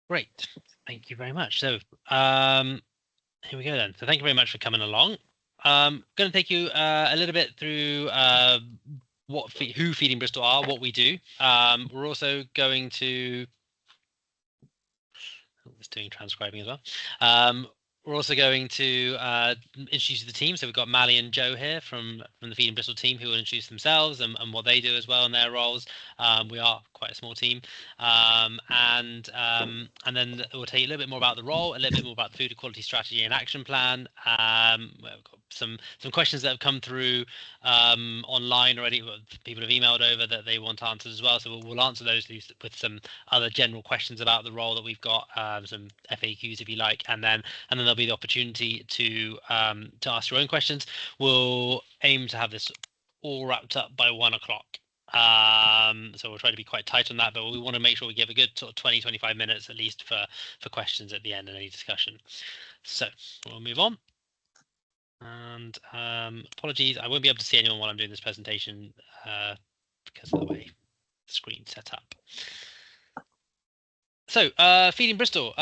Great. Thank you very much. So here we go then. So thank you very much for coming along. Going to take you a little bit through who Feeding Bristol are, what we do. We're also going to it's doing transcribing as well. We're also going to introduce you to the team. So we've got Mally and Joe here from the Feeding Bristol team who will introduce themselves and what they do as well in their roles. We are quite a small team. And then we'll tell you a little bit more about the role, a little bit more about the food equality strategy and action plan. We've got some questions that have come through online already. People have emailed over that they want answers as well. So we'll answer those with some other general questions about the role that we've got, some FAQs if you like, and then there'll be the opportunity to ask your own questions. We'll aim to have this all wrapped up by 1 o'clock. So we'll try to be quite tight on that, but we want to make sure we give a good sort of 20-25 minutes at least for questions at the end and any discussion. So we'll move on. And apologies, I won't be able to see anyone while I'm doing this presentation because of the way the screen's set up. So, Feeding Bristol,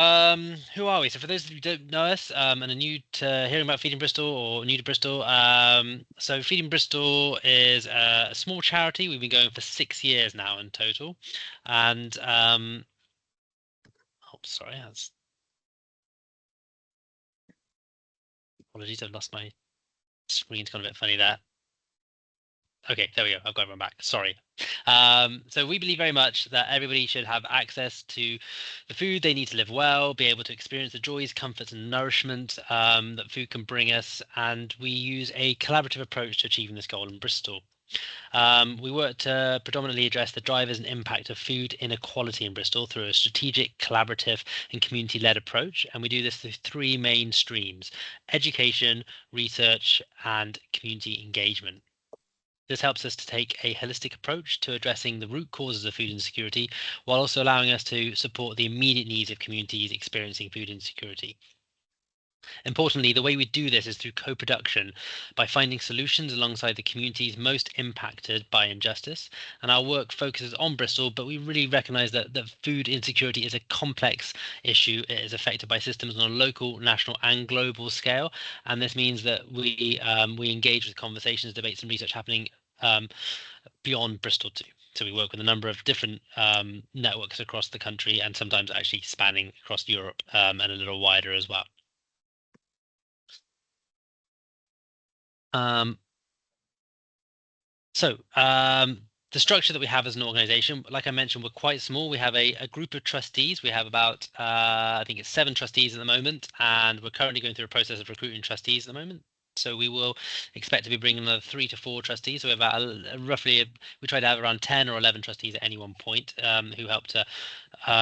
who are we? So for those of you who don't know us and are new to hearing about Feeding Bristol or new to Bristol, so Feeding Bristol is a small charity. We've been going for 6 years now in total. And, oh, sorry, apologies, I've lost my screen's gone a bit funny there. Okay, there we go. I've got everyone back. Sorry. So we believe very much that everybody should have access to the food they need to live well, be able to experience the joys, comforts, and nourishment that food can bring us. And we use a collaborative approach to achieving this goal in Bristol. We work to predominantly address the drivers and impact of food inequality in Bristol through a strategic, collaborative, and community-led approach. And we do this through 3 main streams: education, research, and community engagement. This helps us to take a holistic approach to addressing the root causes of food insecurity, while also allowing us to support the immediate needs of communities experiencing food insecurity. Importantly, the way we do this is through co-production, by finding solutions alongside the communities most impacted by injustice. And our work focuses on Bristol, but we really recognise that food insecurity is a complex issue. It is affected by systems on a local, national, and global scale. And this means that we engage with conversations, debates, and research happening beyond Bristol too. So we work with a number of different networks across the country, and sometimes actually spanning across Europe and a little wider as well. The structure that we have as an organization, like I mentioned, we're quite small. We have a group of trustees. We have about, I think it's 7 trustees at the moment, and we're currently going through a process of recruiting trustees at the moment. So we will expect to be bringing another 3 to 4 trustees. So we have about we try to have around 10 or 11 trustees at any one point who help to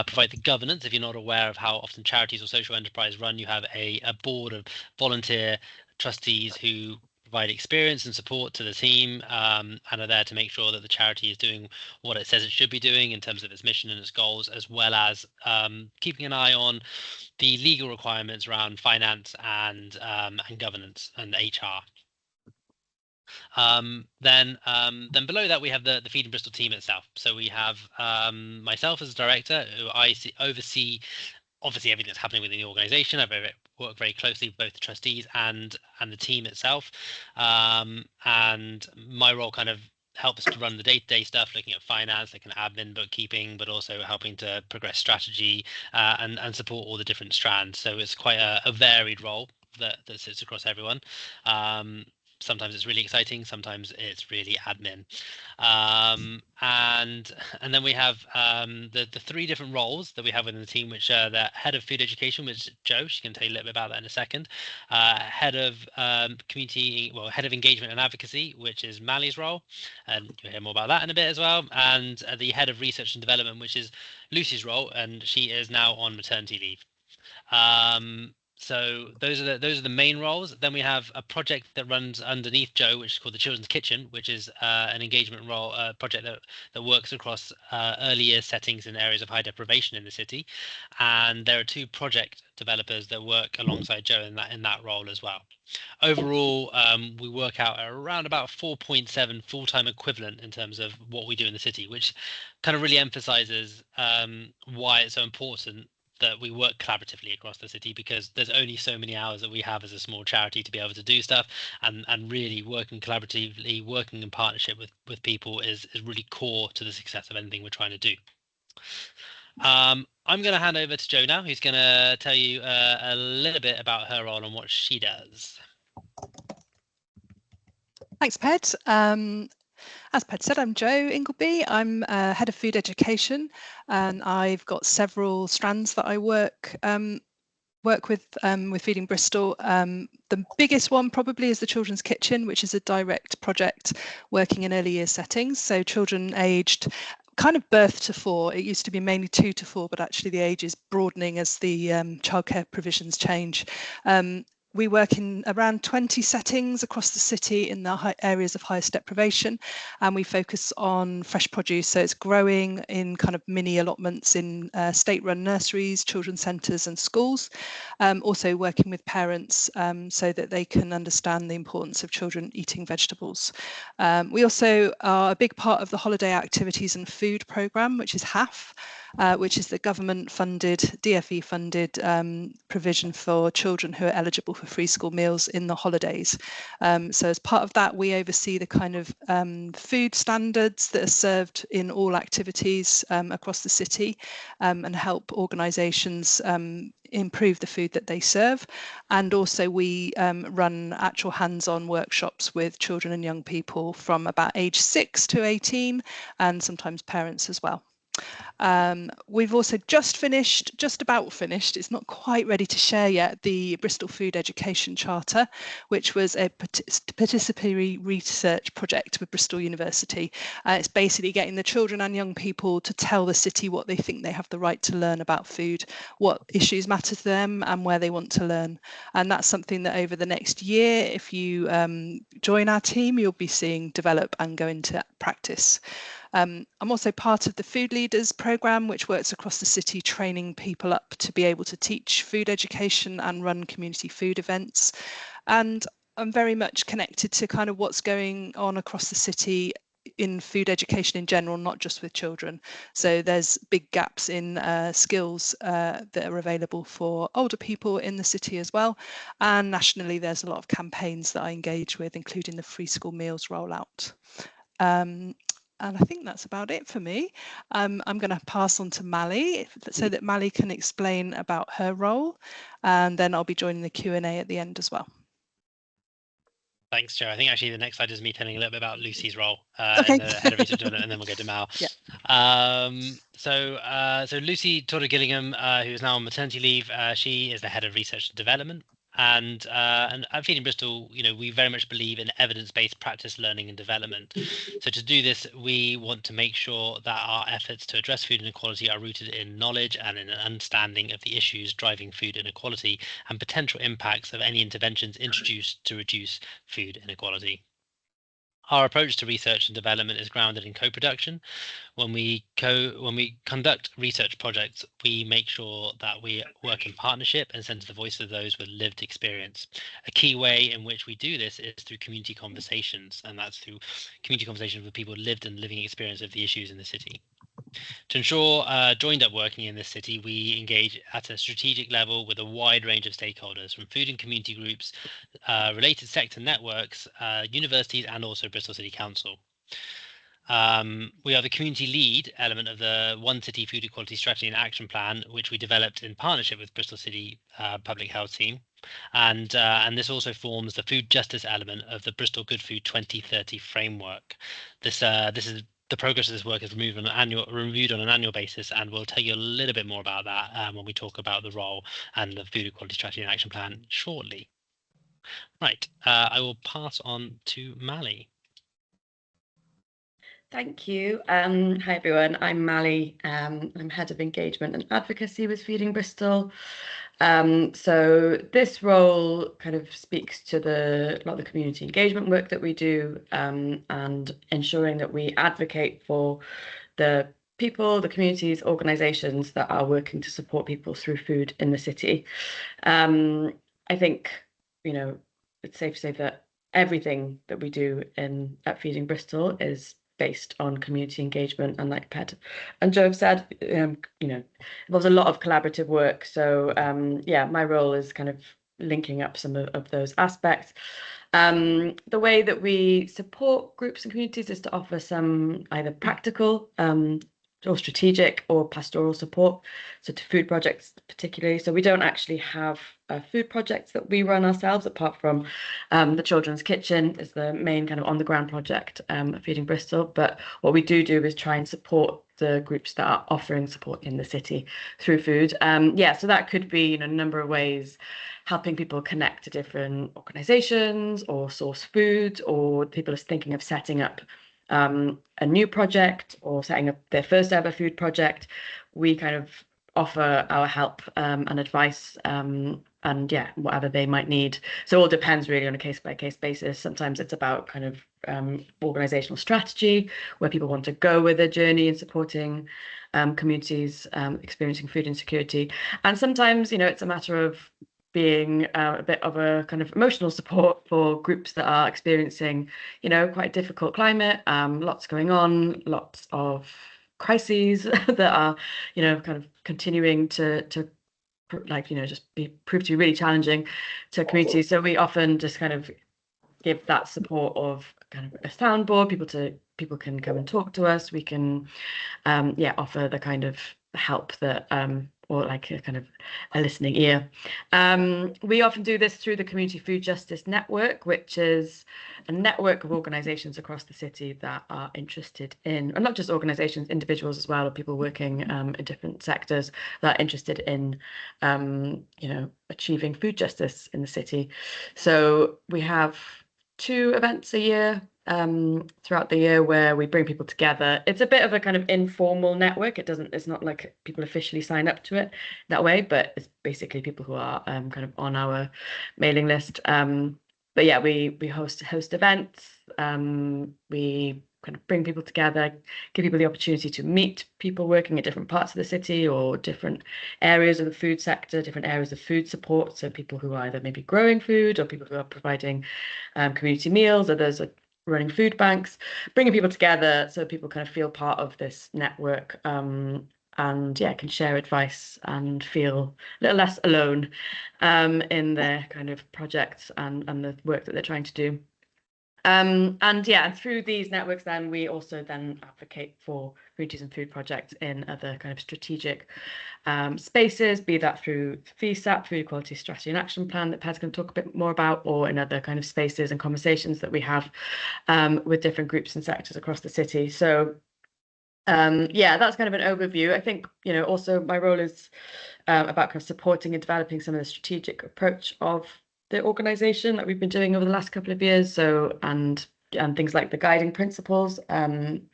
provide the governance. If you're not aware of how often charities or social enterprise run, you have a board of volunteer trustees who provide experience and support to the team and are there to make sure that the charity is doing what it says it should be doing in terms of its mission and its goals, as well as keeping an eye on the legal requirements around finance and governance and HR. Then below that we have the Feeding Bristol team itself. So we have myself as a director, who I oversee obviously everything that's happening within the organisation. I've worked very closely with both the trustees and the team itself, and my role kind of helps to run the day-to-day stuff, looking at finance, looking at admin, bookkeeping, but also helping to progress strategy and support all the different strands. So it's quite a varied role that sits across everyone. Sometimes it's really exciting, sometimes it's really admin. And then we have the 3 different roles that we have within the team, which are the head of food education, which is Jo. She can tell you a little bit about that in a second. Head of head of engagement and advocacy, which is Mally's role, and you'll hear more about that in a bit as well. And the head of research and development, which is Lucy's role, and she is now on maternity leave. So those are the main roles. Then we have a project that runs underneath Jo, which is called the Children's Kitchen, which is an engagement role project that works across early year settings in areas of high deprivation in the city. And there are 2 project developers that work alongside Jo in that role as well. Overall, we work out around about 4.7 full-time equivalent in terms of what we do in the city, which kind of really emphasizes why it's so important that we work collaboratively across the city, because there's only so many hours that we have as a small charity to be able to do stuff, and really working collaboratively, working in partnership with people is really core to the success of anything we're trying to do. I'm going to hand over to Jo now, who's going to tell you a little bit about her role and what she does. Thanks, Ped. As Ped said, I'm Jo Ingleby. I'm Head of Food Education, and I've got several strands that I work with Feeding Bristol. The biggest one probably is the Children's Kitchen, which is a direct project working in early years settings. So children aged kind of birth to 4. It used to be mainly 2 to 4, but actually the age is broadening as the childcare provisions change. We work in around 20 settings across the city in the areas of highest deprivation, and we focus on fresh produce. So it's growing in kind of mini allotments in state-run nurseries, children's centres and schools. Also working with parents so that they can understand the importance of children eating vegetables. We also are a big part of the Holiday Activities and Food Programme, which is HAF, which is the government-funded, DFE-funded provision for children who are eligible for free school meals in the holidays. So as part of that, we oversee the kind of food standards that are served in all activities across the city, and help organisations improve the food that they serve. And also we run actual hands-on workshops with children and young people from about age 6 to 18, and sometimes parents as well. We've also just about finished, it's not quite ready to share yet, the Bristol Food Education Charter, which was a participatory research project with Bristol University. It's basically getting the children and young people to tell the city what they think they have the right to learn about food, what issues matter to them, and where they want to learn. And that's something that over the next year, if you join our team, you'll be seeing develop and go into practice. I'm also part of the Food Leaders programme, which works across the city, training people up to be able to teach food education and run community food events. And I'm very much connected to kind of what's going on across the city in food education in general, not just with children. So there's big gaps in skills that are available for older people in the city as well. And nationally, there's a lot of campaigns that I engage with, including the free school meals rollout. And I think that's about it for me. I'm going to pass on to Mally so that Mally can explain about her role, and then I'll be joining the Q&A at the end as well. Thanks, Jo. I think actually the next slide is me telling a little bit about Lucy's role Okay. in the head of research, and then we'll go to Mal. Yeah. So Lucy Torder Gillingham, who is now on maternity leave, she is the head of research and development. And at Feeding Bristol, we very much believe in evidence-based practice, learning and development. So to do this, we want to make sure that our efforts to address food inequality are rooted in knowledge and in an understanding of the issues driving food inequality and potential impacts of any interventions introduced to reduce food inequality. Our approach to research and development is grounded in co-production. When we conduct research projects, we make sure that we work in partnership and centre the voice of those with lived experience. A key way in which we do this is through community conversations, and that's through community conversations with people with lived and living experience of the issues in the city. To ensure joined up working in this city, we engage at a strategic level with a wide range of stakeholders, from food and community groups, related sector networks, universities, and also Bristol City Council. We are the community lead element of the One City Food Equality Strategy and Action Plan, which we developed in partnership with Bristol City Public Health Team. And this also forms the food justice element of the Bristol Good Food 2030 framework. This is the progress of this work is reviewed on an annual basis, and we'll tell you a little bit more about that when we talk about the role and the Food Equality Strategy and Action Plan shortly. Right, I will pass on to Mally. Thank you. Hi everyone, I'm Mally. I'm Head of Engagement and Advocacy with Feeding Bristol. So this role kind of speaks to a lot of the community engagement work that we do, and ensuring that we advocate for the people, the communities, organisations that are working to support people through food in the city. I think, it's safe to say that everything that we do at Feeding Bristol is based on community engagement, and like Ped and Joe have said, involves a lot of collaborative work. So yeah, my role is kind of linking up some of those aspects. The way that we support groups and communities is to offer some either practical or strategic or pastoral support, so to food projects particularly. So we don't actually have food projects that we run ourselves, apart from the Children's Kitchen is the main kind of on the ground project at Feeding Bristol. But what we do is try and support the groups that are offering support in the city through food. Yeah, so that could be a number of ways, helping people connect to different organizations or source food, or people are thinking of setting up a new project or setting up their first ever food project. We kind of offer our help and advice and yeah, whatever they might need. So it all depends really on a case-by-case basis. Sometimes it's about kind of organizational strategy, where people want to go with their journey in supporting communities experiencing food insecurity. And sometimes, it's a matter of being a bit of a kind of emotional support for groups that are experiencing, quite difficult climate, lots going on, lots of crises that are, kind of continuing to just prove to be really challenging to communities. So we often just kind of give that support of kind of a soundboard. People can come and talk to us. We can offer the kind of help that or like a kind of a listening ear. We often do this through the Community Food Justice Network, which is a network of organisations across the city that are interested in, and not just organisations, individuals as well, or people working in different sectors that are interested in, achieving food justice in the city. So we have 2 events a year throughout the year where we bring people together. It's a bit of a kind of informal network. It's not like people officially sign up to it that way, but it's basically people who are kind of on our mailing list. But yeah, we host events. We kind of bring people together, give people the opportunity to meet people working at different parts of the city or different areas of the food sector, different areas of food support. So people who are either maybe growing food, or people who are providing community meals, or those are running food banks, bringing people together so people kind of feel part of this network and yeah, can share advice and feel a little less alone in their kind of projects and the work that they're trying to do. And through these networks then we also then advocate for communities and food projects in other kind of strategic spaces, be that through FESAP, Food Equality Strategy and Action Plan, that Ped's going to talk a bit more about, or in other kind of spaces and conversations that we have with different groups and sectors across the city. So that's kind of an overview. I think, also my role is about kind of supporting and developing some of the strategic approach of the organisation that we've been doing over the last couple of years. So and things like the guiding principles and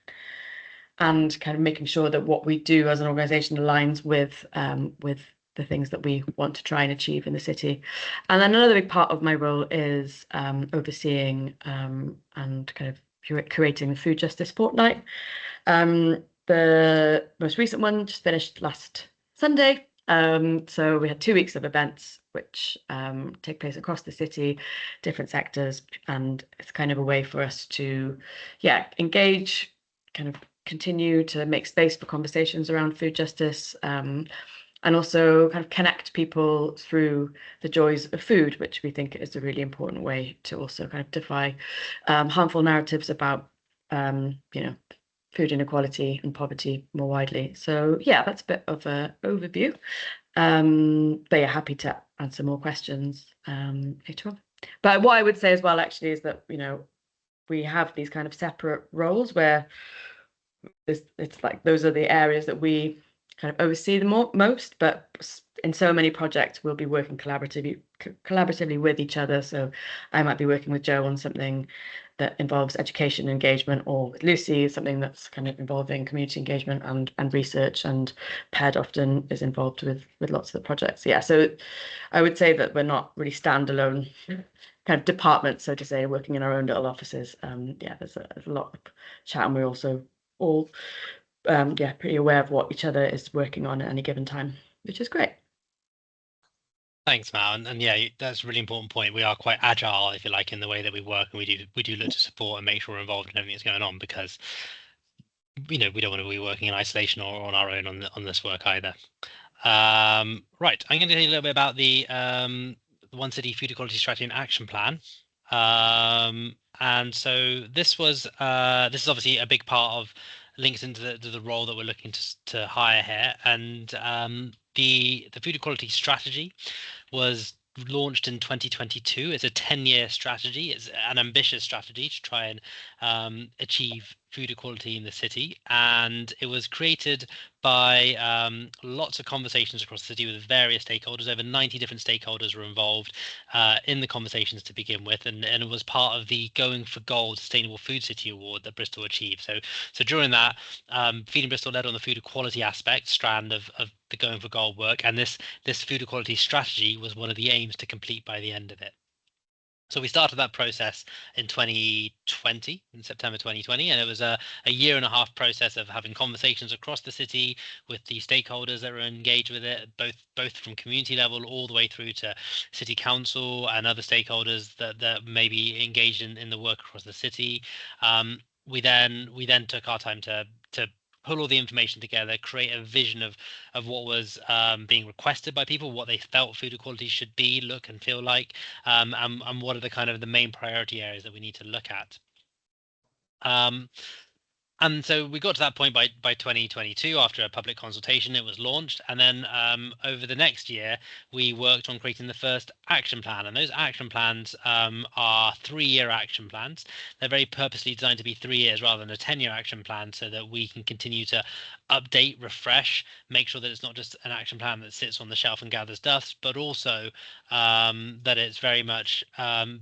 kind of making sure that what we do as an organisation aligns with the things that we want to try and achieve in the city. And then another big part of my role is overseeing and kind of curating the Food Justice Fortnight. The most recent one just finished last Sunday. So we had 2 weeks of events which take place across the city, different sectors, and it's kind of a way for us to engage, kind of continue to make space for conversations around food justice, and also kind of connect people through the joys of food, which we think is a really important way to also kind of defy harmful narratives about food inequality and poverty more widely. So yeah, that's a bit of an overview. But yeah, happy to answer more questions later on. But what I would say as well actually is that, we have these kind of separate roles where it's like those are the areas that we kind of oversee the most, but in so many projects we'll be working collaboratively with each other. So I might be working with Joe on something that involves education engagement, or with Lucy something that's kind of involving community engagement and research, and Ped often is involved with lots of the projects. Yeah, so I would say that we're not really standalone kind of departments, so to say, working in our own little offices. There's a lot of chat, and we're also all pretty aware of what each other is working on at any given time, which is great. Thanks, Mal. And yeah, that's a really important point. We are quite agile, if you like, in the way that we work, and we do look to support and make sure we're involved in everything that's going on, because we don't want to be working in isolation or on our own on this work either. Right, I'm going to tell you a little bit about the One City Food Equality Strategy and Action Plan. And so this is obviously a big part of links into the role that we're looking to hire here. And the food equality strategy was launched in 2022. It's a 10-year strategy. It's an ambitious strategy to try and achieve food equality in the city, and it was created by lots of conversations across the city with various stakeholders. Over 90 different stakeholders were involved in the conversations to begin with, and it was part of the Going for Gold Sustainable Food City Award that Bristol achieved. So during that, Feeding Bristol led on the food equality aspect strand of the Going for Gold work, and this food equality strategy was one of the aims to complete by the end of it. So we started that process in 2020, in September 2020, and it was a year and a half process of having conversations across the city with the stakeholders that were engaged with it, both from community level all the way through to city council and other stakeholders that may be engaged in the work across the city. We then took our time to pull all the information together, create a vision of what was being requested by people, what they felt food equality should be, look and feel like, and what are the kind of the main priority areas that we need to look at. And so we got to that point by 2022. After a public consultation, it was launched, and then over the next year we worked on creating the first action plan, and those action plans are 3-year action plans. They're very purposely designed to be 3 years rather than a 10-year action plan, so that we can continue to update, refresh, make sure that it's not just an action plan that sits on the shelf and gathers dust, but also that it's very much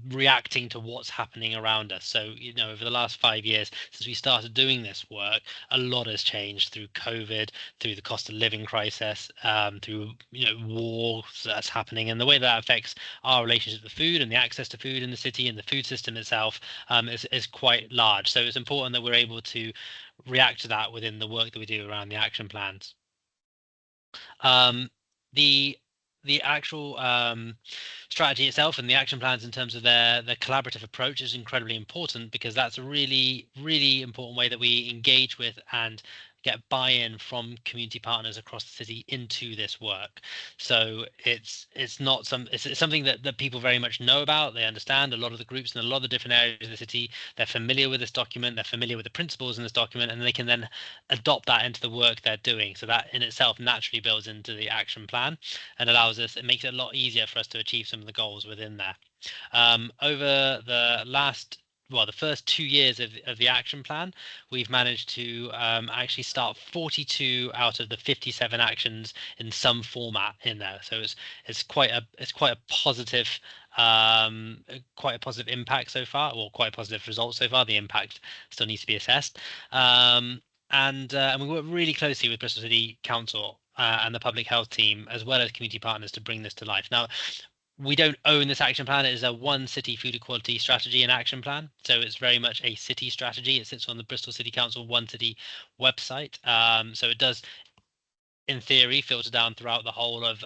reacting to what's happening around us. So over the last 5 years since we started doing this work, a lot has changed through COVID, through the cost of living crisis, through war that's happening, and the way that affects our relationship with food and the access to food in the city and the food system itself is quite large. So it's important that we're able to react to that within the work that we do around the action plans. The actual strategy itself and the action plans in terms of their collaborative approach is incredibly important, because that's a really, really important way that we engage with and get buy-in from community partners across the city into this work. So it's something that people very much know about. They understand a lot of the groups and a lot of the different areas of the city. They're familiar with this document, they're familiar with the principles in this document, and they can then adopt that into the work they're doing. So that in itself naturally builds into the action plan and it makes it a lot easier for us to achieve some of the goals within there. Over the first 2 years of the action plan, we've managed to actually start 42 out of the 57 actions in some format in there. So it's quite a positive impact so far, or quite a positive result so far. The impact still needs to be assessed. And we work really closely with Bristol City Council and the public health team, as well as community partners, to bring this to life. Now, we don't own this action plan. It is a One City Food Equality Strategy and Action Plan. So it's very much a city strategy. It sits on the Bristol City Council One City website. So it does, in theory, filter down throughout the whole of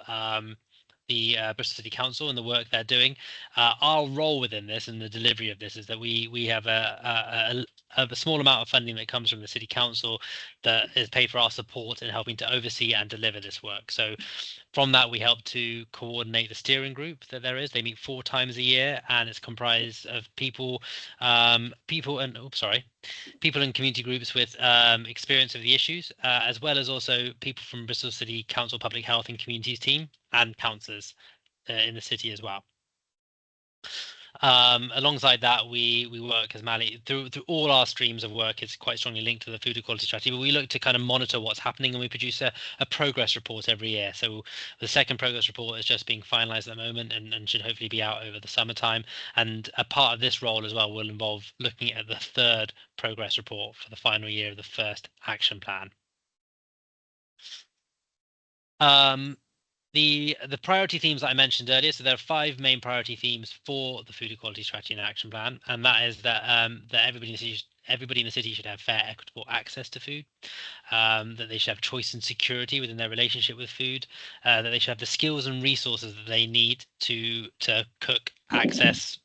the Bristol City Council and the work they're doing. Our role within this and the delivery of this is that we have a small amount of funding that comes from the City Council that is paid for our support in helping to oversee and deliver this work. So from that, we help to coordinate the steering group that there is. They meet 4 times a year, and it's comprised of people and community groups with experience of the issues, as well as also people from Bristol City Council Public Health and Communities team and councillors in the city as well. Alongside that, we work, as Mali, through all our streams of work is quite strongly linked to the food equality strategy, but we look to kind of monitor what's happening, and we produce a progress report every year. So the second progress report is just being finalized at the moment and should hopefully be out over the summertime. And a part of this role as well will involve looking at the third progress report for the final year of the first action plan. The priority themes that I mentioned earlier, so there are 5 main priority themes for the food equality strategy and action plan, and that is that everybody everybody in the city should have fair, equitable access to food, that they should have choice and security within their relationship with food, that they should have the skills and resources that they need to cook, access,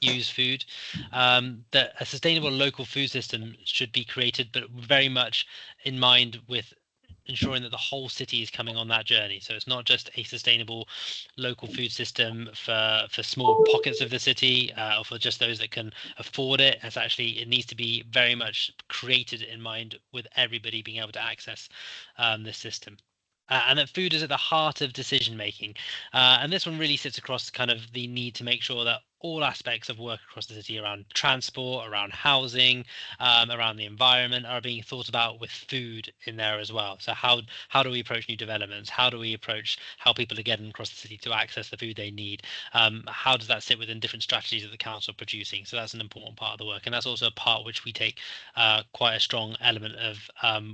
use food, that a sustainable local food system should be created, but very much in mind with ensuring that the whole city is coming on that journey. So it's not just a sustainable local food system for small pockets of the city, or for just those that can afford it. It's actually, it needs to be very much created in mind with everybody being able to access this system. And that food is at the heart of decision making. And this one really sits across kind of the need to make sure that all aspects of work across the city around transport, around housing, around the environment are being thought about with food in there as well. So how do we approach new developments? How do we approach how people are getting across the city to access the food they need? How does that sit within different strategies that the council are producing? So that's an important part of the work, and that's also a part which we take quite a strong element of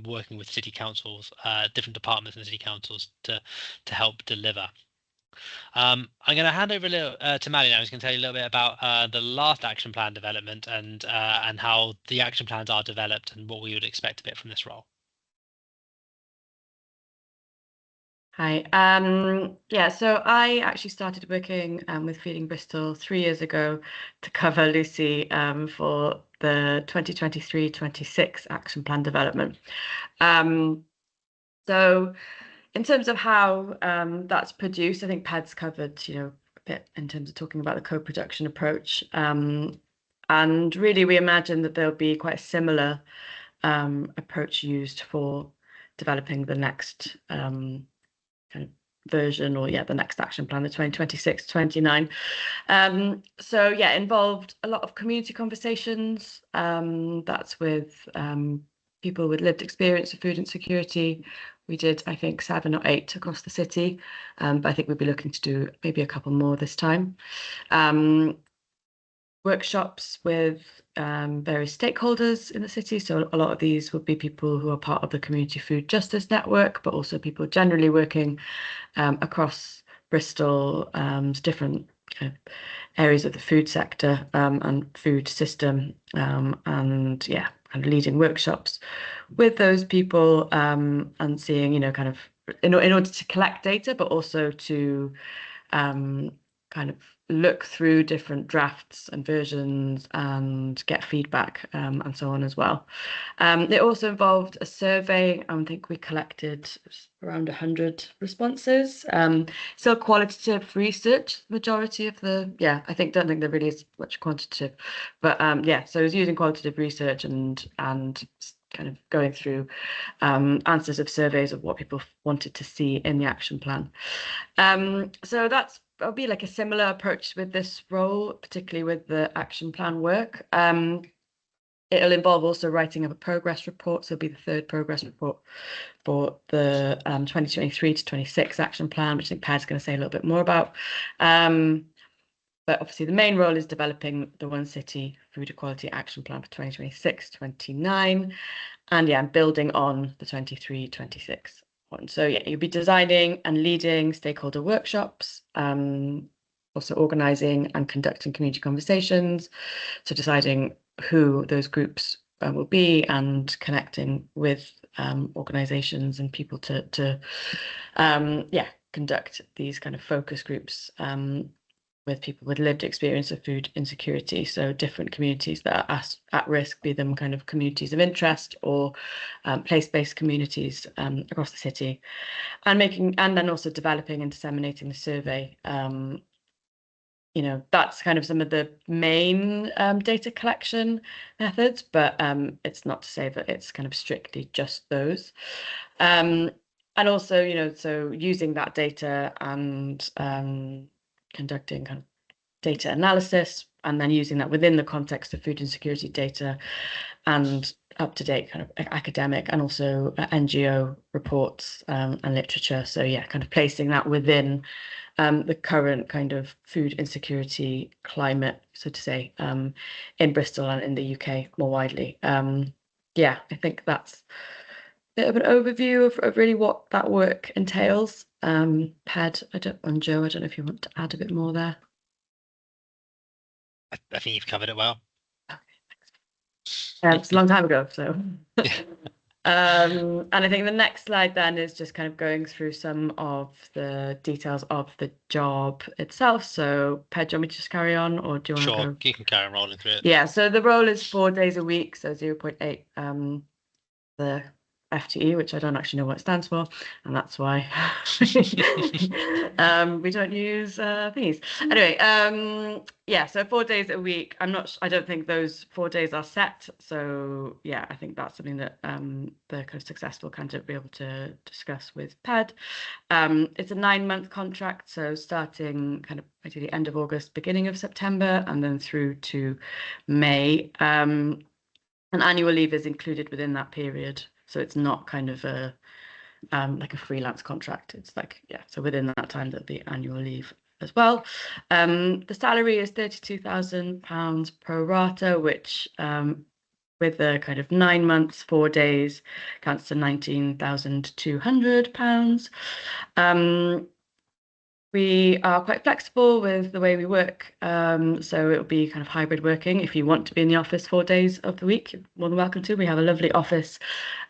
working with city councils, different departments in the city councils to help deliver. I'm going to hand over a little to Maddie now, who's going to tell you a little bit about the last action plan development and how the action plans are developed and what we would expect a bit from this role. Hi. Yeah, so I actually started working with Feeding Bristol 3 years ago to cover Lucy for the 2023-26 action plan development. So in terms of how that's produced, I think Pad's covered, a bit in terms of talking about the co-production approach. And really, we imagine that there'll be quite a similar approach used for developing the next kind of version, or the next action plan, the 2026-29. So yeah, involved a lot of community conversations. That's with people with lived experience of food insecurity. We did, I think, 7 or 8 across the city, but I think we'll be looking to do maybe a couple more this time. Workshops with various stakeholders in the city. So a lot of these would be people who are part of the Community Food Justice Network, but also people generally working across Bristol, different kind of areas of the food sector and food system, and kind of leading workshops with those people and seeing, kind of in order to collect data, but also to kind of look through different drafts and versions and get feedback and so on as well. It also involved a survey. I think we collected around 100 responses. Still qualitative research, majority of the, don't think there really is much quantitative, but so it was using qualitative research and kind of going through answers of surveys of what people wanted to see in the action plan. So that'll be like a similar approach with this role, particularly with the action plan work. It'll involve also writing of a progress report. So it'll be the 3rd progress report for the 2023-26 action plan, which I think Pad's going to say a little bit more about. But obviously the main role is developing the One City Food Equality Action Plan for 2026-29, and building on the 23-26 one. So you'll be designing and leading stakeholder workshops, also organising and conducting community conversations, so deciding who those groups will be and connecting with organisations and people to conduct these kind of focus groups with people with lived experience of food insecurity. So different communities that are at risk, be them kind of communities of interest or place-based communities across the city, and then also developing and disseminating the survey. That's kind of some of the main data collection methods, but it's not to say that it's kind of strictly just those. And also, so using that data and conducting kind of data analysis, and then using that within the context of food insecurity data and up-to-date kind of academic and also NGO reports and literature. So kind of placing that within the current kind of food insecurity climate, so to say, in Bristol and in the UK more widely. I think that's a bit of an overview of really what that work entails. Ped, and Joe, I don't know if you want to add a bit more there. I think you've covered it well. Okay, thanks. It's a long time ago, so. Yeah. And I think the next slide then is just kind of going through some of the details of the job itself. So, Ped, do you want me to just carry on, or do you want to Sure, go? you can carry on rolling through it. Yeah, so the role is 4 days a week, so 0.8 the FTE, which I don't actually know what it stands for, and that's why we don't use thingies. Anyway, yeah, so 4 days a week. I don't think those 4 days are set. So yeah, I think that's something that the kind of successful candidate will be able to discuss with PED. It's a 9-month contract, so starting kind of ideally end of August, beginning of September, and then through to May. And annual leave is included within that period, so it's not kind of a like a freelance contract. It's like, yeah, so within that time there'll be annual leave as well. The salary is £32,000 pro rata, which with the kind of 9 months, 4 days, counts to £19,200. We are quite flexible with the way we work. So it'll be kind of hybrid working. If you want to be in the office 4 days of the week, you're more than welcome to. We have a lovely office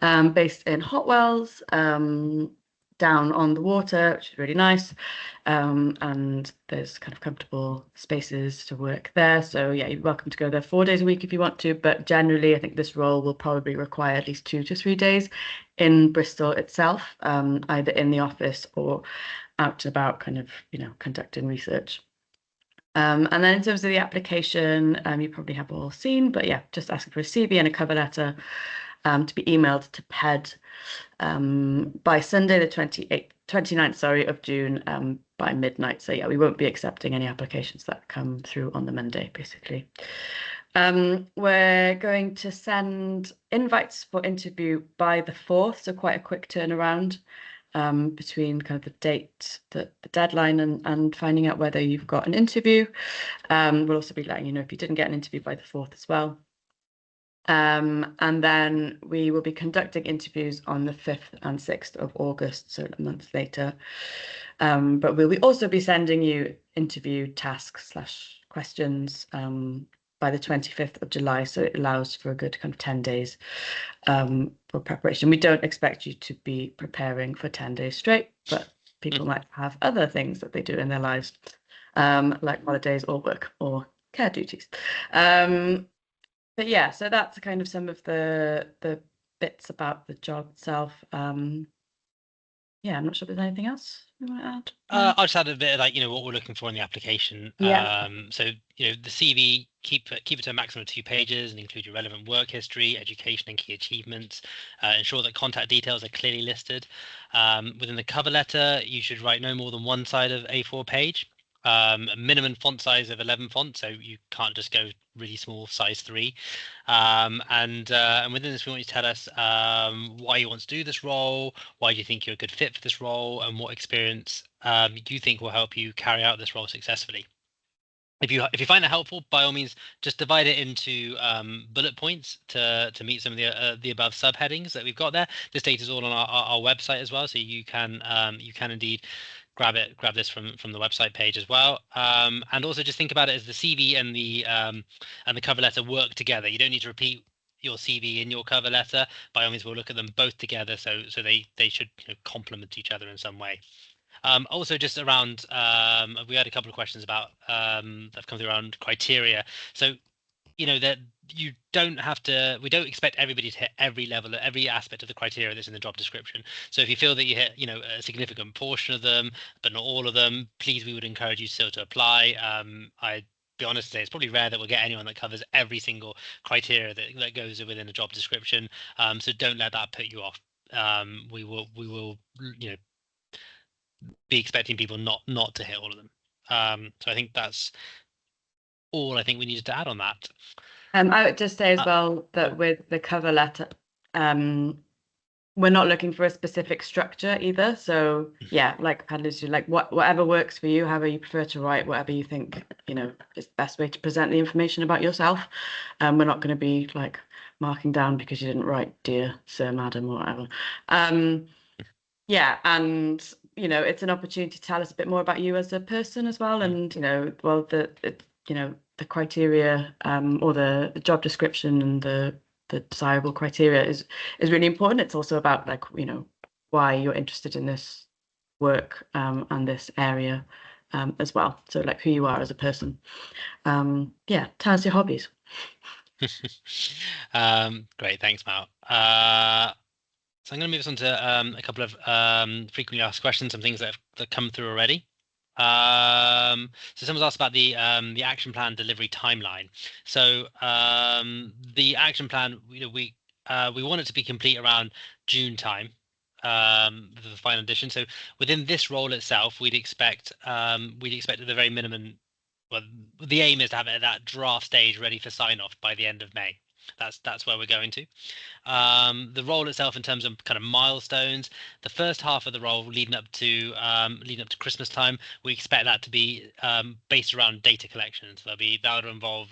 based in Hotwells, down on the water, which is really nice. And there's kind of comfortable spaces to work there. So yeah, you're welcome to go there 4 days a week if you want to. But generally, I think this role will probably require at least 2 to 3 days in Bristol itself, either in the office or out and about, kind of, conducting research. And then in terms of the application, you probably have all seen, but yeah, just asking for a CV and a cover letter to be emailed to PED by Sunday, the 29th, of June, by midnight. So yeah, we won't be accepting any applications that come through on the Monday, basically. We're going to send invites for interview by the 4th, so quite a quick turnaround between kind of the date, the deadline, and finding out whether you've got an interview. We'll also be letting you know if you didn't get an interview by the 4th as well. And then we will be conducting interviews on the 5th and 6th of August, so a month later. But we'll also be sending you interview tasks / questions by the 25th of July, so it allows for a good kind of 10 days for preparation. We don't expect you to be preparing for 10 days straight, but people might have other things that they do in their lives, like holidays or work or care duties. But yeah, so that's kind of some of the bits about the job itself. Yeah, I'm not sure if there's anything else you want to add. I'll just add a bit of, like, what we're looking for in the application. Yeah. So, the CV, keep it to a maximum of 2 pages and include your relevant work history, education, and key achievements. Ensure that contact details are clearly listed. Within the cover letter, you should write no more than one side of A4 page. A minimum font size of 11 font, so you can't just go really small, size 3. And within this, we want you to tell us why you want to do this role, why do you think you're a good fit for this role, and what experience you think will help you carry out this role successfully. If you find that helpful, by all means, just divide it into bullet points to meet some of the above subheadings that we've got there. This data is all on our website as well, so you can indeed grab this from the website page as well. And also just think about it as the CV and the cover letter work together. You don't need to repeat your CV in your cover letter. By all means, we'll look at them both together, so they should complement each other in some way. Also, just around, we had a couple of questions about that have come through around criteria. So, that you don't have to. We don't expect everybody to hit every level, every aspect of the criteria that's in the job description. So, if you feel that you hit, a significant portion of them, but not all of them, please, we would encourage you still to apply. I'd be honest to say it's probably rare that we'll get anyone that covers every single criteria that goes within a job description. So don't let that put you off. We will be expecting people not to hit all of them. So I think that's all I think we needed to add on that. I would just say as well that with the cover letter, we're not looking for a specific structure either. So yeah, like Padley's, like whatever works for you, however you prefer to write, whatever you think is the best way to present the information about yourself. We're not going to be like marking down because you didn't write "Dear Sir, Madam" or whatever. Yeah, and it's an opportunity to tell us a bit more about you as a person as well, and the criteria or the job description and the the desirable criteria is really important. It's also about like, why you're interested in this work and this area as well. So like who you are as a person. Yeah, tell us your hobbies. Great, thanks, Mal. So I'm going to move us on to a couple of frequently asked questions, some things that come through already. So someone's asked about the action plan delivery timeline. So the action plan, we want it to be complete around June time, for the final edition. So within this role itself, we'd expect at the very minimum. Well, the aim is to have it at that draft stage ready for sign off by the end of May. That's where we're going to. The role itself, in terms of kind of milestones, the first half of the role leading up to Christmas time, we expect that to be based around data collection. So that would involve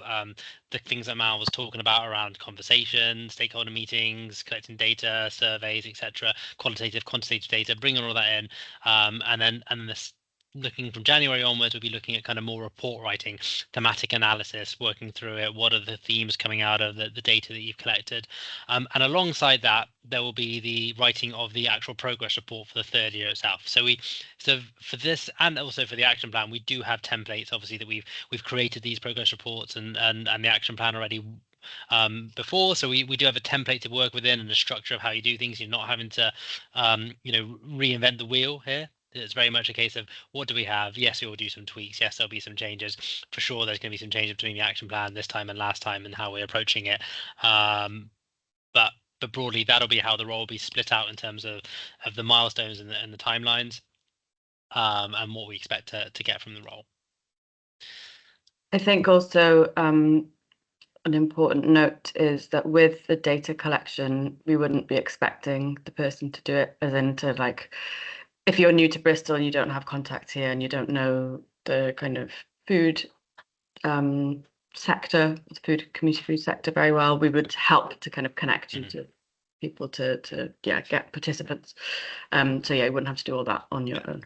the things that Mal was talking about around conversation, stakeholder meetings, collecting data, surveys, etc., qualitative, quantitative data, bringing all that in, and then this. Looking from January onwards, we'll be looking at kind of more report writing, thematic analysis, working through it. What are the themes coming out of the data that you've collected? And alongside that, there will be the writing of the actual progress report for the third year itself. So for this and also for the action plan, we do have templates, obviously, that we've created these progress reports and the action plan already before. So we do have a template to work within and the structure of how you do things. You're not having to reinvent the wheel here. It's very much a case of what do we have? Yes, we will do some tweaks. Yes, there'll be some changes. For sure, there's going to be some changes between the action plan this time and last time and how we're approaching it. But broadly, that'll be how the role will be split out in terms of the milestones and the timelines, and what we expect to get from the role. I think also an important note is that with the data collection, we wouldn't be expecting the person to do it, as in to like, if you're new to Bristol and you don't have contacts here and you don't know the kind of food sector, the community food sector very well, we would help to kind of connect you to people to get participants. So yeah, you wouldn't have to do all that on your own.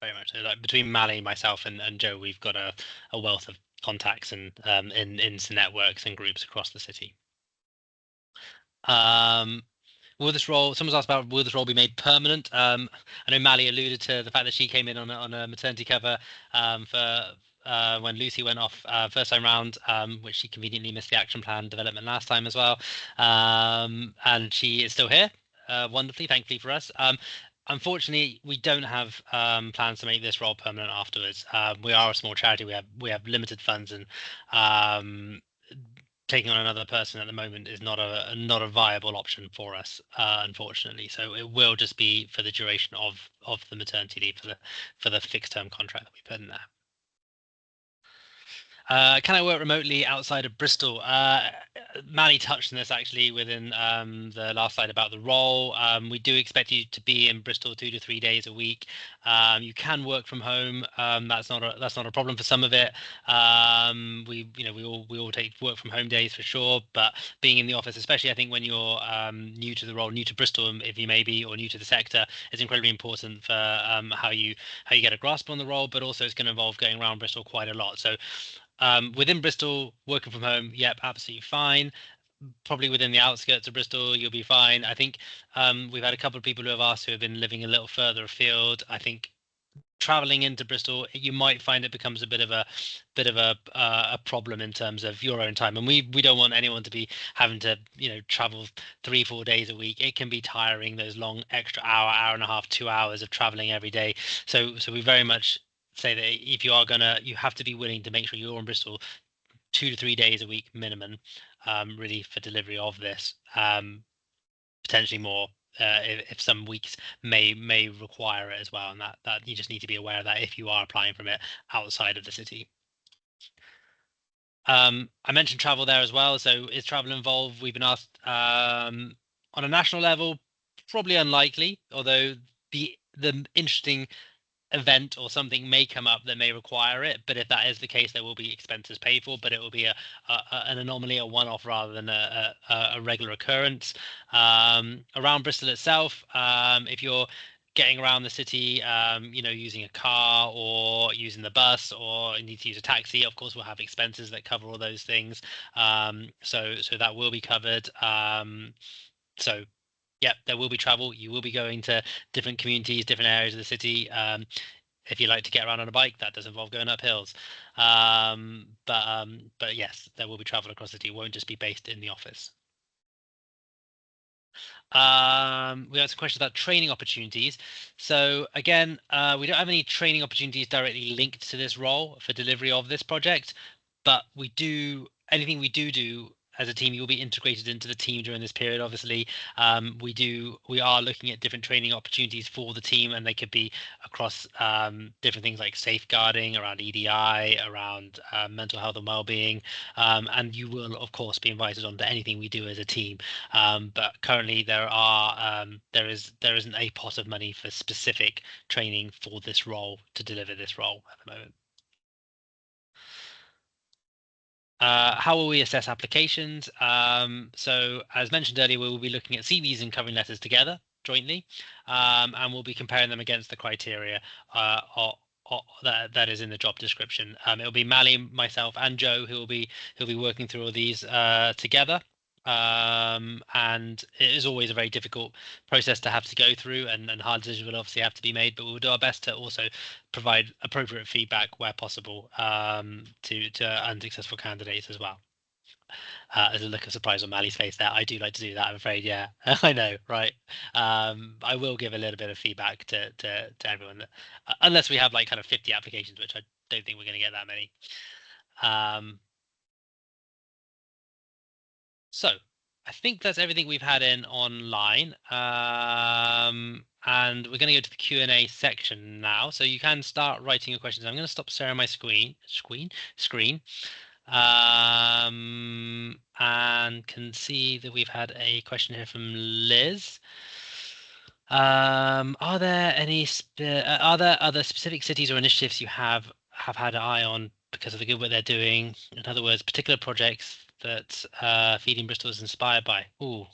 Very much so. Like between Mally, myself, and Joe, we've got a wealth of contacts and in some networks and groups across the city. Will this role? Someone's asked about will this role be made permanent? I know Mally alluded to the fact that she came in on a maternity cover for when Lucy went off first time round, which she conveniently missed the action plan development last time as well, and she is still here, wonderfully, thankfully for us. Unfortunately, we don't have plans to make this role permanent afterwards. We are a small charity. We have limited funds, and taking on another person at the moment is not a viable option for us, unfortunately. So it will just be for the duration of the maternity leave for the fixed term contract that we put in there. Can I work remotely outside of Bristol? Mally touched on this actually within the last slide about the role. We do expect you to be in Bristol 2 to 3 days a week. You can work from home. That's not a problem for some of it. We all take work from home days for sure, but being in the office, especially I think when you're new to the role, new to Bristol, if you may be, or new to the sector, is incredibly important for how you get a grasp on the role. But also, it's going to involve going around Bristol quite a lot. So within Bristol, working from home, yep, absolutely fine. Probably within the outskirts of Bristol, you'll be fine. I think we've had a couple of people who have asked who have been living a little further afield. I think traveling into Bristol, you might find it becomes a bit of a problem in terms of your own time, and we don't want anyone to be having to travel 3-4 days a week. It can be tiring, those long extra hour and a half, 2 hours of traveling every day. So we very much say that if you are you have to be willing to make sure you're in Bristol 2 to 3 days a week minimum, really, for delivery of this. Potentially more if some weeks may require it as well, and that you just need to be aware of that if you are applying from it outside of the city. I mentioned travel there as well. So is travel involved? We've been asked on a national level, probably unlikely, although the interesting event or something may come up that may require it, but if that is the case, there will be expenses paid for, but it will be an anomaly, a one-off, rather than a regular occurrence. Around Bristol itself, if you're getting around the city, using a car or using the bus, or you need to use a taxi, of course, we'll have expenses that cover all those things. So that will be covered. So yeah, there will be travel. You will be going to different communities, different areas of the city. If you like to get around on a bike, that does involve going up hills. But yes, there will be travel across the city. It won't just be based in the office. We have some questions about training opportunities. So again, we don't have any training opportunities directly linked to this role for delivery of this project, but anything we do as a team, you'll be integrated into the team during this period. Obviously, we are looking at different training opportunities for the team, and they could be across different things like safeguarding, around EDI, around mental health and well-being, and you will of course be invited onto anything we do as a team. But currently there isn't a pot of money for specific training for this role to deliver this role at the moment. How will we assess applications? So as mentioned earlier, we will be looking at CVs and covering letters together jointly, and we'll be comparing them against the criteria that is in the job description. It'll be Mally, myself, and Joe who'll be working through all these together. And it is always a very difficult process to have to go through, and hard decisions will obviously have to be made, but we'll do our best to also provide appropriate feedback where possible to unsuccessful candidates as well. There's a look of surprise on Mally's face there. I do like to do that, I'm afraid. Yeah, I know, right? I will give a little bit of feedback to everyone, unless we have like kind of 50 applications, which I don't think we're going to get that many. So I think that's everything we've had in online. And we're going to go to the Q&A section now. So you can start writing your questions. I'm going to stop sharing my screen. And can see that we've had a question here from Liz. Are there other specific cities or initiatives you have had an eye on because of the good work they're doing? In other words, particular projects that Feeding Bristol is inspired by? Ooh,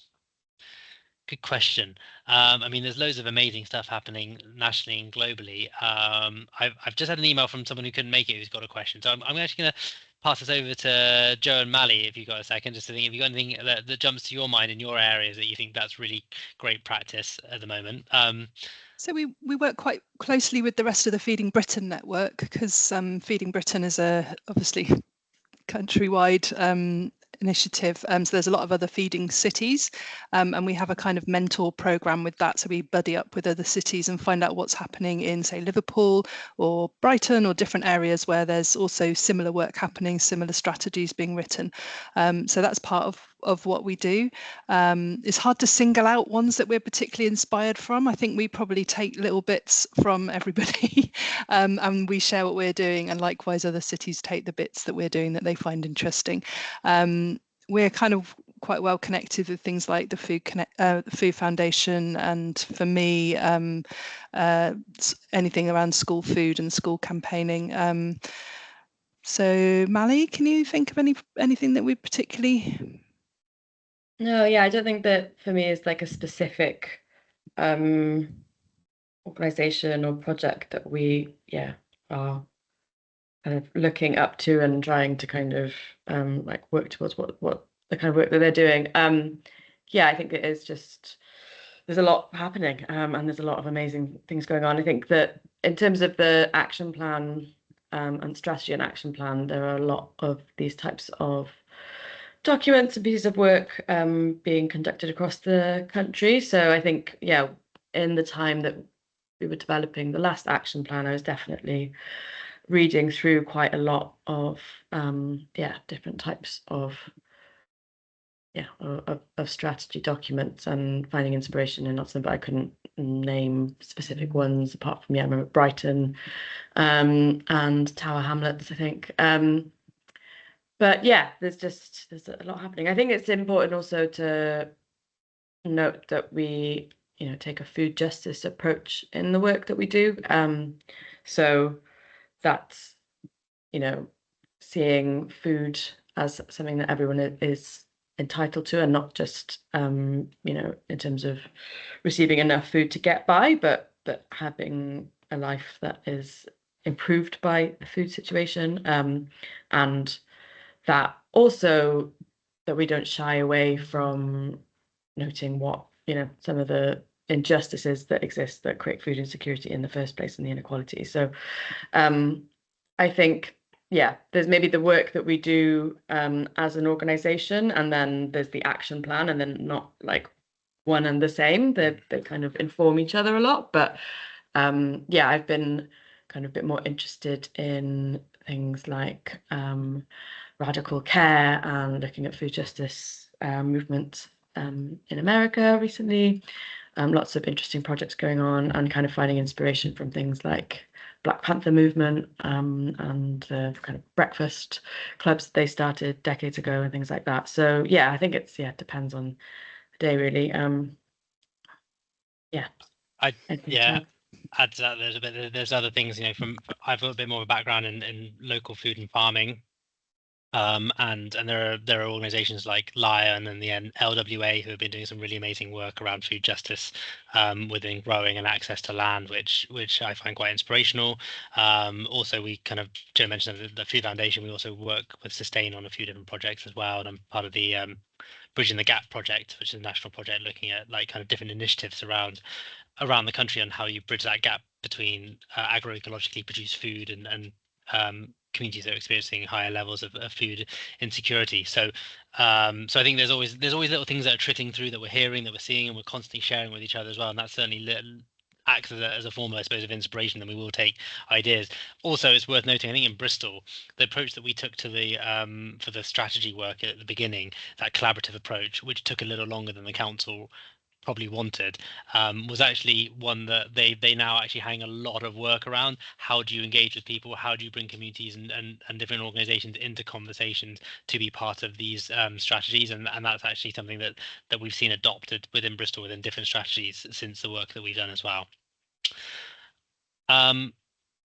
good question. I mean, there's loads of amazing stuff happening nationally and globally. I've just had an email from someone who couldn't make it who's got a question. So I'm actually going to pass this over to Joe and Mally if you've got a second, just to think if you've got anything that jumps to your mind in your areas that you think that's really great practice at the moment. So we work quite closely with the rest of the Feeding Britain network, because Feeding Britain is obviously countrywide initiative. So there's a lot of other feeding cities, and we have a kind of mentor program with that. So we buddy up with other cities and find out what's happening in, say, Liverpool or Brighton or different areas where there's also similar work happening, similar strategies being written. So that's part of what we do. It's hard to single out ones that we're particularly inspired from. I think we probably take little bits from everybody and we share what we're doing, and likewise other cities take the bits that we're doing that they find interesting. We're kind of quite well connected with things like the Food Foundation, and for me, anything around school food and school campaigning. So Mally, can you think of anything that we particularly? No, yeah, I don't think that for me is like a specific organization or project that we are kind of looking up to and trying to kind of like work towards what the kind of work that they're doing. Yeah, I think it is just, there's a lot happening, and there's a lot of amazing things going on. I think that in terms of the action plan and strategy and action plan, there are a lot of these types of documents and pieces of work being conducted across the country. So I think, yeah, in the time that we were developing the last action plan, I was definitely reading through quite a lot of different types of strategy documents and finding inspiration in lots of them, but I couldn't name specific ones apart from, I remember Brighton and Tower Hamlets, I think. But yeah, there's a lot happening. I think it's important also to note that we, take a food justice approach in the work that we do. So that's, seeing food as something that everyone is entitled to, and not just, in terms of receiving enough food to get by, but but having a life that is improved by the food situation, and that also that we don't shy away from noting what, some of the injustices that exist that create food insecurity in the first place and the inequality. So I think, yeah, there's maybe the work that we do as an organization, and then there's the action plan, and then not like one and the same. They kind of inform each other a lot. But yeah, I've been kind of a bit more interested in things like radical care and looking at food justice movements in America recently. Lots of interesting projects going on, and kind of finding inspiration from things like Black Panther movement and the kind of breakfast clubs that they started decades ago and things like that. So yeah, I think it depends on the day really. Yeah. Add to that, there's other things, I've got a bit more of a background in local food and farming. And there are organizations like Lion and the LWA who have been doing some really amazing work around food justice within growing and access to land, which I find quite inspirational. Also, we kind of, Joe mentioned the Food Foundation. We also work with Sustain on a few different projects as well, and I'm part of the Bridging the Gap project, which is a national project looking at like kind of different initiatives around the country on how you bridge that gap between agroecologically produced food and communities that are experiencing higher levels of food insecurity. So so I think there's always little things that are trickling through that we're hearing, that we're seeing, and we're constantly sharing with each other as well. And that certainly acts as a form, I suppose, of inspiration. Then we will take ideas. Also, it's worth noting, I think in Bristol, the approach that we took to the for the strategy work at the beginning, that collaborative approach, which took a little longer than the council probably wanted, was actually one that they now actually hang a lot of work around. How do you engage with people? How do you bring communities and different organizations into conversations to be part of these strategies? And that's actually something that we've seen adopted within Bristol within different strategies since the work that we've done as well.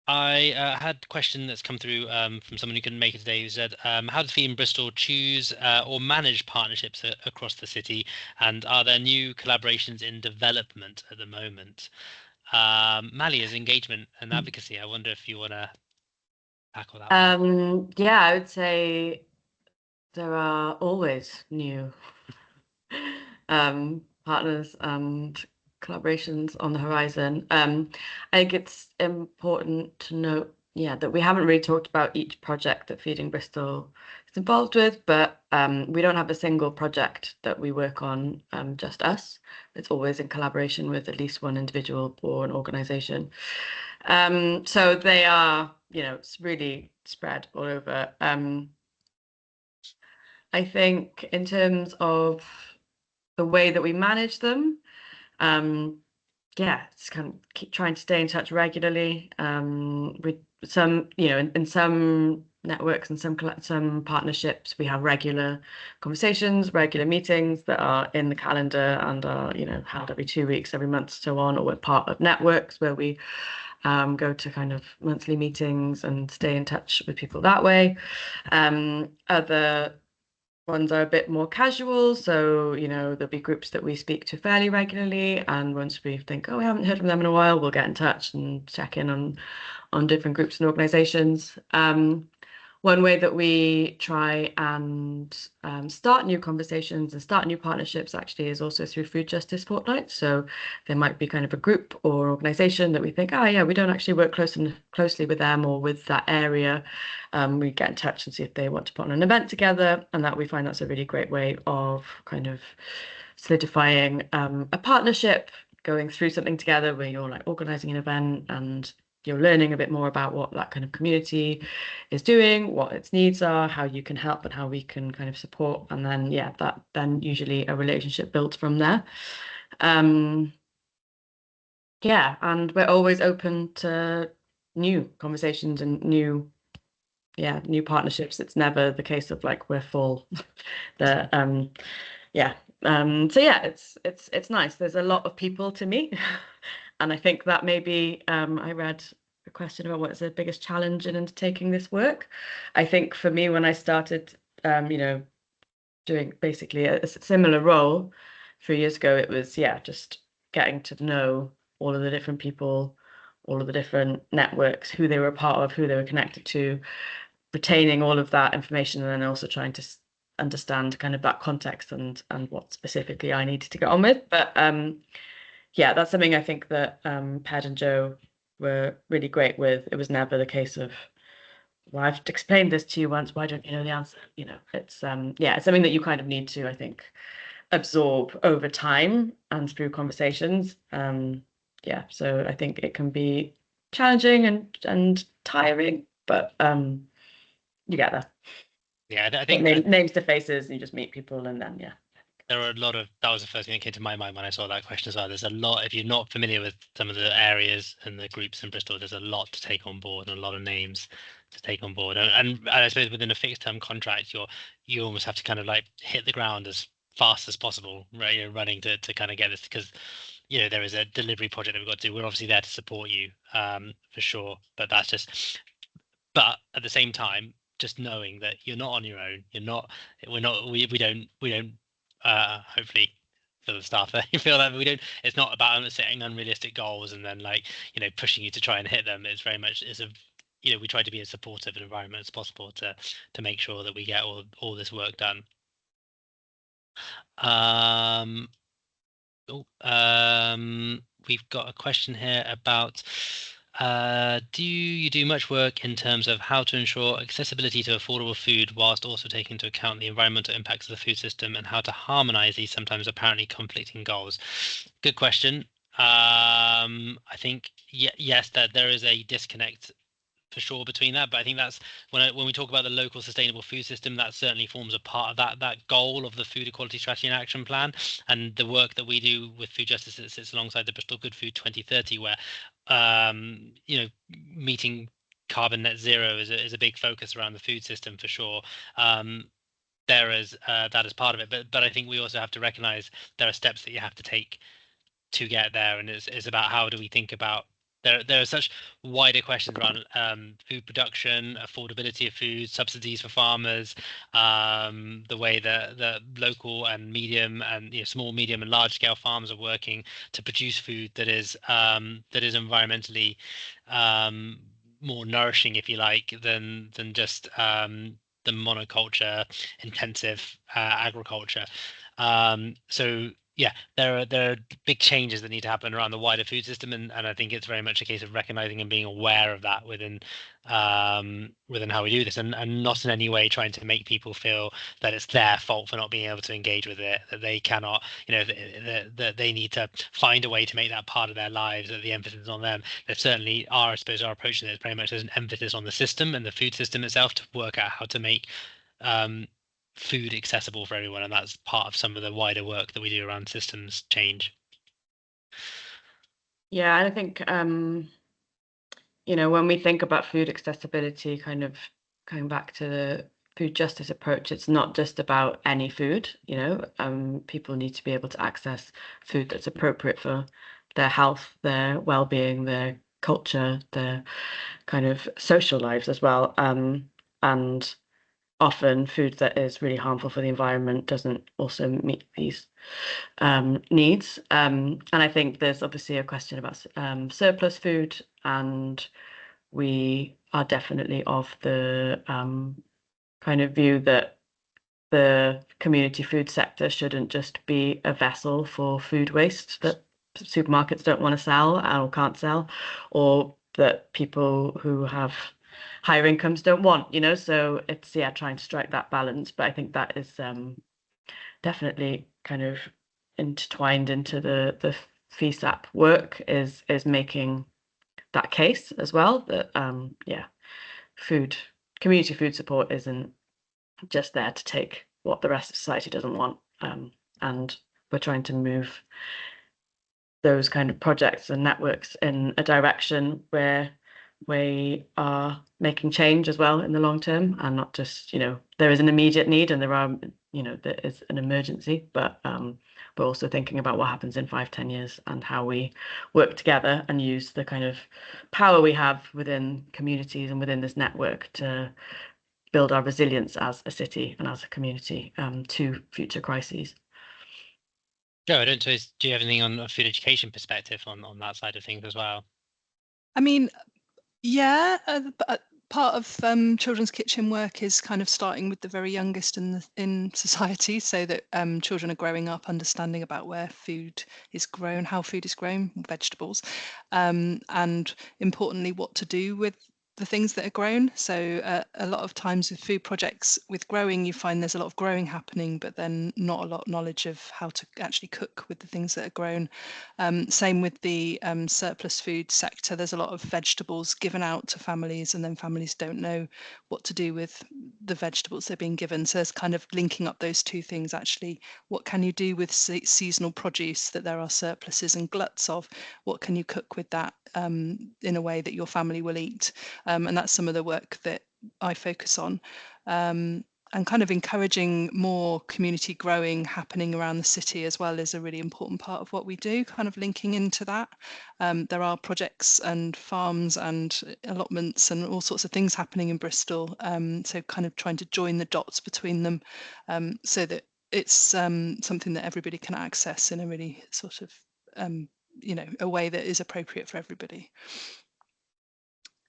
I had a question that's come through from someone who couldn't make it today, who said, how does Feed in Bristol choose or manage partnerships across the city? And are there new collaborations in development at the moment? Mali, as engagement and advocacy, I wonder if you want to tackle that one. Yeah, I would say there are always new partners and collaborations on the horizon. I think it's important to note, that we haven't really talked about each project that Feeding Bristol is involved with, but we don't have a single project that we work on, just us. It's always in collaboration with at least one individual or an organization. So they are, it's really spread all over. I think in terms of the way that we manage them, it's kind of keep trying to stay in touch regularly with some, in some networks and some partnerships, we have regular conversations, regular meetings that are in the calendar and are, held every 2 weeks, every month, so on, or we're part of networks where we go to kind of monthly meetings and stay in touch with people that way. Other ones are a bit more casual, so there'll be groups that we speak to fairly regularly, and once we think, oh, we haven't heard from them in a while, we'll get in touch and check in on different groups and organizations. One way that we try and start new conversations and start new partnerships actually is also through Food Justice Fortnight. So there might be kind of a group or organization that we think, oh yeah, we don't actually work closely with them or with that area. We get in touch and see if they want to put on an event together, and that we find that's a really great way of kind of solidifying a partnership, going through something together where you're like organizing an event and you're learning a bit more about what that kind of community is doing, what its needs are, how you can help and how we can kind of support. And then, that then usually a relationship built from there. And we're always open to new conversations and new partnerships. It's never the case of like, we're full. So it's nice. There's a lot of people to meet. And I think that maybe I read a question about what's the biggest challenge in undertaking this work. I think for me, when I started, doing basically a similar role 3 years ago, it was, just getting to know all of the different people, all of the different networks, who they were a part of, who they were connected to, retaining all of that information, and then also trying to understand kind of that context and what specifically I needed to get on with. But yeah, that's something I think that Ped and Joe were really great with. It was never the case of, well, I've explained this to you once, why don't you know the answer? You know, it's yeah, it's something that you kind of need to, I think, absorb over time and through conversations. Yeah, so I think it can be challenging and tiring, but you get there. Yeah, I think names to faces, and you just meet people, and then yeah. there are a lot of, that was the first thing that came to my mind when I saw that question as well. There's a lot, if you're not familiar with some of the areas and the groups in Bristol, there's a lot to take on board and a lot of names to take on board. And I suppose within a fixed term contract, you almost have to kind of like hit the ground as fast as possible, right? You're running to kind of get this, because there is a delivery project that we've got to do. We're obviously there to support you, for sure, but that's just, but at the same time, just knowing that you're not on your own, we don't hopefully for the staff there, you feel that we don't, it's not about setting unrealistic goals and then like pushing you to try and hit them. It's very much we try to be as supportive an environment as possible to make sure that we get all this work done. We've got a question here about do you do much work in terms of how to ensure accessibility to affordable food whilst also taking into account the environmental impacts of the food system, and how to harmonize these sometimes apparently conflicting goals? Good question. I think yes, that there is a disconnect for sure between that, but I think that's when we talk about the local sustainable food system, that certainly forms a part of that goal of the food equality strategy and action plan, and the work that we do with food justice that sits alongside the Bristol Good Food 2030, where meeting carbon net zero is a big focus around the food system for sure. There is that as part of it, but I think we also have to recognize there are steps that you have to take to get there, and it's about how do we think about there are such wider questions around food production, affordability of food, subsidies for farmers, the way that the local and medium and small, medium and large scale farms are working to produce food that is environmentally more nourishing, if you like, than just the monoculture intensive agriculture. So yeah, there are big changes that need to happen around the wider food system, and I think it's very much a case of recognizing and being aware of that within how we do this, and not in any way trying to make people feel that it's their fault for not being able to engage with it, that they cannot, that they need to find a way to make that part of their lives, that the emphasis is on them. There certainly are, I suppose, our approach to this very much as an emphasis on the system and the food system itself to work out how to make food accessible for everyone, and that's part of some of the wider work that we do around systems change. Yeah, I think when we think about food accessibility, kind of going back to the food justice approach, it's not just about any food. People need to be able to access food that's appropriate for their health, their well-being, their culture, their kind of social lives as well. And often food that is really harmful for the environment doesn't also meet these needs. And I think there's obviously a question about surplus food, and we are definitely of the kind of view that the community food sector shouldn't just be a vessel for food waste that supermarkets don't want to sell or can't sell, or that people who have higher incomes don't want, so it's trying to strike that balance. But I think that is definitely kind of intertwined into the FESAP work, is making that case as well, that community food support isn't just there to take what the rest of society doesn't want, and we're trying to move those kind of projects and networks in a direction where we are making change as well in the long term, and not just there is an immediate need and there is an emergency, but we're also thinking about what happens in 5-10 years and how we work together and use the kind of power we have within communities and within this network to build our resilience as a city and as a community to future crises. Joe, I don't suppose, do you have anything on a food education perspective on that side of things as well? I mean, yeah, part of children's kitchen work is kind of starting with the very youngest in society, so that children are growing up understanding about where food is grown, how food is grown, vegetables, and importantly, what to do with the things that are grown. So a lot of times with food projects with growing, you find there's a lot of growing happening, but then not a lot of knowledge of how to actually cook with the things that are grown. Same with the surplus food sector. There's a lot of vegetables given out to families, and then families don't know what to do with the vegetables they're being given. So there's kind of linking up those two things. Actually, what can you do with seasonal produce that there are surpluses and gluts of? What can you cook with that in a way that your family will eat? And that's some of the work that I focus on. And kind of encouraging more community growing happening around the city as well is a really important part of what we do, kind of linking into that. There are projects and farms and allotments and all sorts of things happening in Bristol. So kind of trying to join the dots between them so that it's something that everybody can access in a really sort of, a way that is appropriate for everybody.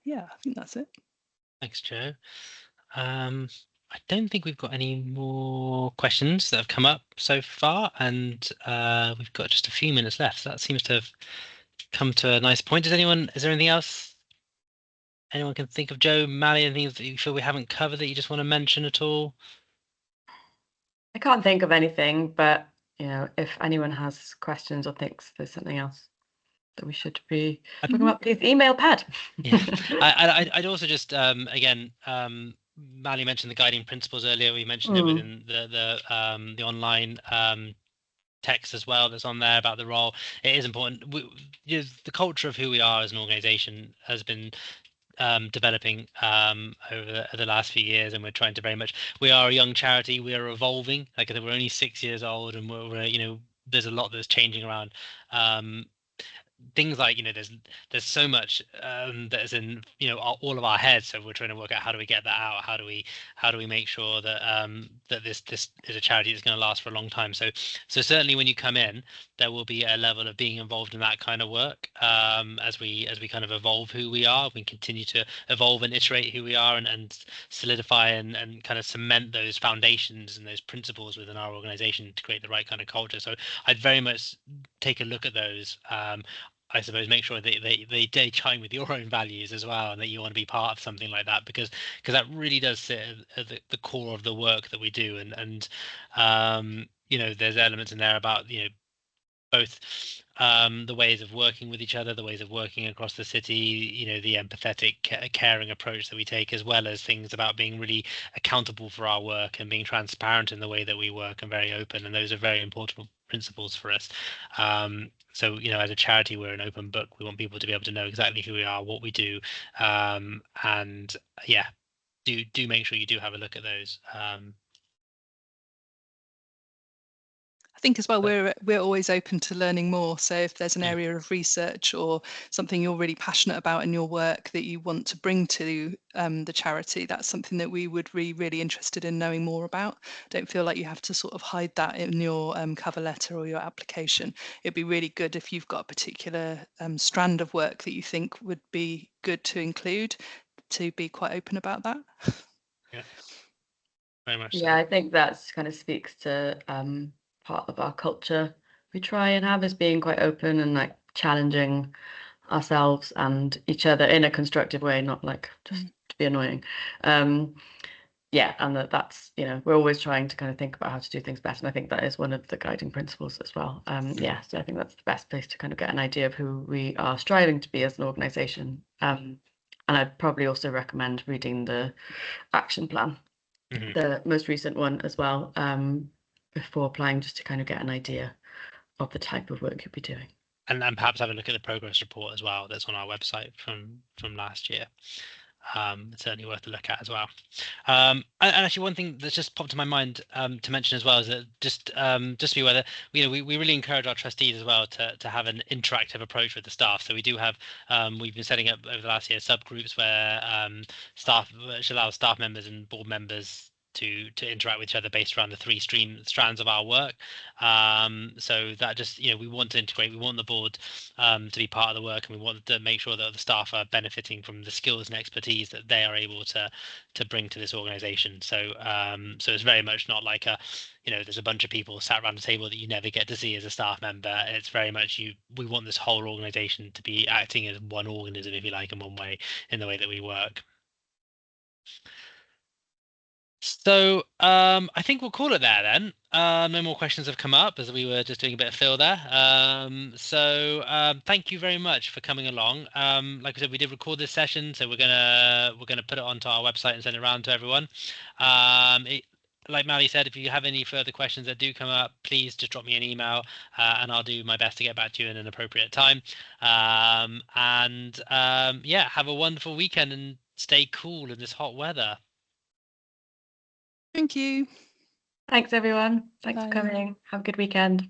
Yeah, I think that's it. Thanks, Joe. I don't think we've got any more questions that have come up so far, and we've got just a few minutes left. So that seems to have come to a nice point. Is there anything else anyone can think of? Joe, Mally, anything that you feel we haven't covered that you just want to mention at all? I can't think of anything, but if anyone has questions or thinks there's something else that we should be talking about, please email Pad. Yeah, I'd also just again, Mally mentioned the guiding principles earlier. We mentioned it within the online text as well that's on there about the role. It is important. The culture of who we are as an organization has been developing over the last few years, and we're trying to very much. We are a young charity. We are evolving. Like I said, we're only 6 years old, and we're there's a lot that's changing around. Things like there's so much that is in all of our heads, so we're trying to work out how do we get that out, how do we make sure that that this is a charity that's going to last for a long time. So certainly when you come in, there will be a level of being involved in that kind of work as we kind of evolve who we are. We continue to evolve and iterate who we are, and solidify and kind of cement those foundations and those principles within our organization to create the right kind of culture. So I'd very much take a look at those. I suppose make sure they chime with your own values as well, and that you want to be part of something like that, because that really does sit at the core of the work that we do. And there's elements in there about both the ways of working with each other, the ways of working across the city, the empathetic, caring approach that we take, as well as things about being really accountable for our work and being transparent in the way that we work and very open. And those are very important principles for us. So, as a charity, we're an open book. We want people to be able to know exactly who we are, what we do, and yeah, do make sure you do have a look at those. I think as well, we're always open to learning more. So if there's an Mm. area of research or something you're really passionate about in your work that you want to bring to the charity, that's something that we would be really interested in knowing more about. Don't feel like you have to sort of hide that in your cover letter or your application. It'd be really good if you've got a particular strand of work that you think would be good to include, to be quite open about that. Yeah, very much Yeah, so. I think that's kind of speaks to part of our culture we try and have, as being quite open and like challenging ourselves and each other in a constructive way, not like just to be annoying. Yeah, and that's we're always trying to kind of think about how to do things better, and I think that is one of the guiding principles as well. Yeah, so I think that's the best place to kind of get an idea of who we are striving to be as an organization. And I'd probably also recommend reading the action plan, the most recent one as well, before applying, just to kind of get an idea of the type of work you'll be doing. And perhaps have a look at the progress report as well that's on our website from last year. It's certainly worth a look at as well. And actually, one thing that's just popped to my mind to mention as well is that just to be aware that we really encourage our trustees as well to have an interactive approach with the staff. So we do have we've been setting up over the last year subgroups where staff, which allows staff members and board members to interact with each other based around the three strands of our work. So that just, we want to integrate, we want the board to be part of the work, and we want to make sure that the staff are benefiting from the skills and expertise that they are able to bring to this organization. So so it's very much not like there's a bunch of people sat around a table that you never get to see as a staff member. It's very much we want this whole organization to be acting as one organism, if you like, in one way, in the way that we work. So I think we'll call it there then. No more questions have come up, as we were just doing a bit of fill there. Thank you very much for coming along. Like I said, we did record this session, so we're gonna put it onto our website and send it around to everyone. Like Mally said, if you have any further questions that do come up, please just drop me an email, and I'll do my best to get back to you in an appropriate time. Yeah, have a wonderful weekend and stay cool in this hot weather. Thank you. Thanks, everyone. Thanks for Bye. coming. Have a good weekend.